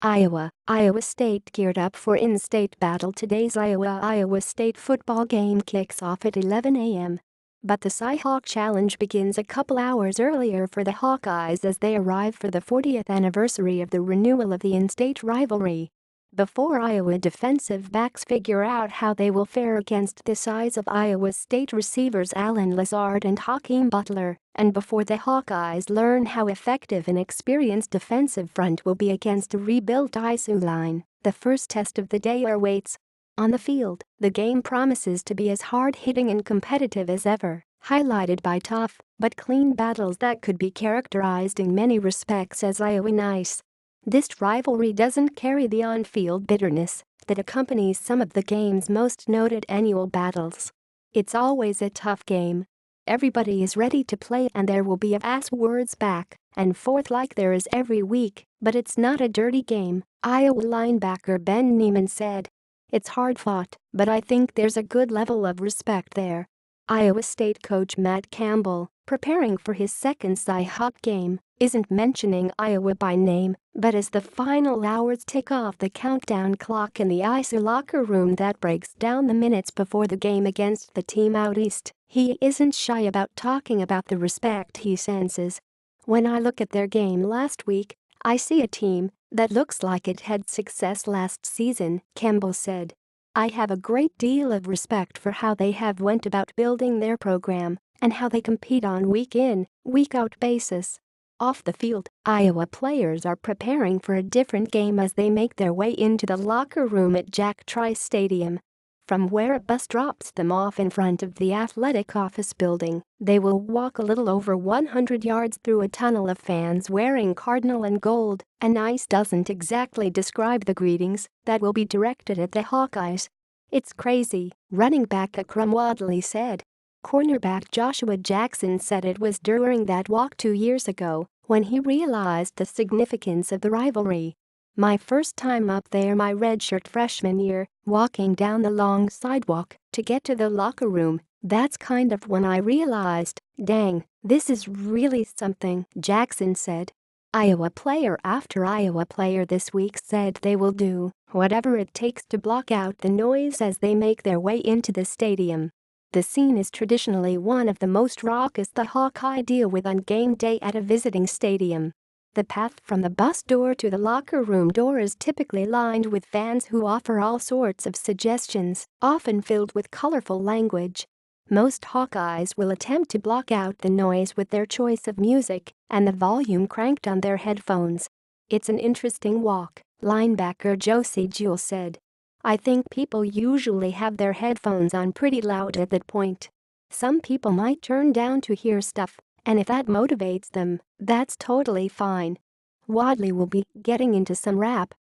Iowa State geared up for in-state battle. Today's Iowa State football game kicks off at 11 a.m. But the Cy-Hawk Challenge begins a couple hours earlier for the Hawkeyes as they arrive for the 40th anniversary of the renewal of the in-state rivalry. Before Iowa defensive backs figure out how they will fare against the size of Iowa State receivers Lazard and Hakeem Butler, and before the Hawkeyes learn how effective an experienced defensive front will be against a rebuilt ISU line, the first test of the day awaits. On the field, the game promises to be as hard-hitting and competitive as ever, highlighted by tough but clean battles that could be characterized in many respects as Iowa nice. This rivalry doesn't carry the on-field bitterness that accompanies some of the game's most noted annual battles. It's always a tough game. Everybody is ready to play and there will be words back and forth like there is every week, but it's not a dirty game, Iowa linebacker Ben Neiman said. It's hard-fought, but I think there's a good level of respect there. Iowa State coach Matt Campbell, preparing for his second Cy-Hawk game, isn't mentioning Iowa by name, but as the final hours tick off the countdown clock in the ISU locker room that breaks down the minutes before the game against the team out east, he isn't shy about talking about the respect he senses. When I look at their game last week, I see a team that looks like it had success last season, Campbell said. I have a great deal of respect for how they have went about building their program and how they compete on week-in, week-out basis. Off the field, Iowa players are preparing for a different game as they make their way into the locker room at Jack Trice Stadium. From where a bus drops them off in front of the athletic office building, they will walk a little over 100 yards through a tunnel of fans wearing cardinal and gold, and nice doesn't exactly describe the greetings that will be directed at the Hawkeyes. It's crazy, running back Akram Wadley said. Cornerback Joshua Jackson said it was during that walk 2 years ago when he realized the significance of the rivalry. My first time up there my redshirt freshman year, walking down the long sidewalk to get to the locker room, that's kind of when I realized, dang, this is really something, Jackson said. Iowa player after Iowa player this week said they will do whatever it takes to block out the noise as they make their way into the stadium. The scene is traditionally one of the most raucous the Hawkeye deal with on game day at a visiting stadium. The path from the bus door to the locker room door is typically lined with fans who offer all sorts of suggestions, often filled with colorful language. Most Hawkeyes will attempt to block out the noise with their choice of music and the volume cranked on their headphones. It's an interesting walk, linebacker Josie Jewell said. I think people usually have their headphones on pretty loud at that point. Some people might turn down to hear stuff, and if that motivates them, that's totally fine. Wadley will be getting into some rap.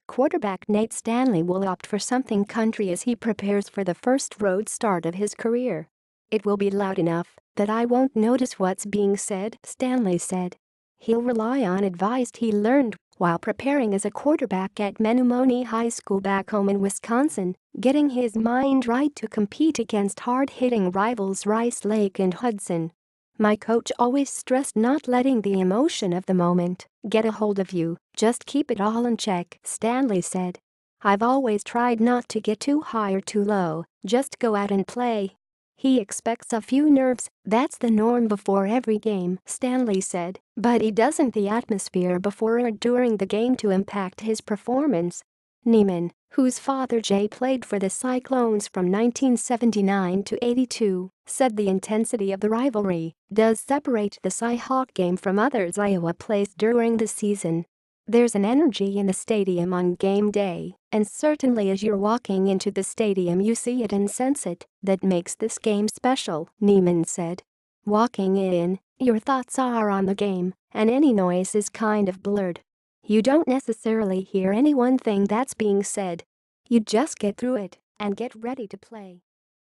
Quarterback Nate Stanley will opt for something country as he prepares for the first road start of his career. It will be loud enough that I won't notice what's being said, Stanley said. He'll rely on advice he learned while preparing as a quarterback at Menomonee High School back home in Wisconsin, getting his mind right to compete against hard-hitting rivals Rice Lake and Hudson. My coach always stressed not letting the emotion of the moment get a hold of you, just keep it all in check, Stanley said. I've always tried not to get too high or too low, just go out and play. He expects a few nerves, that's the norm before every game, Stanley said, but he doesn't the atmosphere before or during the game to impact his performance. Neiman, whose father Jay played for the Cyclones from 1979 to 82, said the intensity of the rivalry does separate the Cy-Hawk game from others Iowa plays during the season. There's an energy in the stadium on game day, and certainly as you're walking into the stadium you see it and sense it, that makes this game special, Neiman said. Walking in, your thoughts are on the game, and any noise is kind of blurred. You don't necessarily hear any one thing that's being said. You just get through it and get ready to play.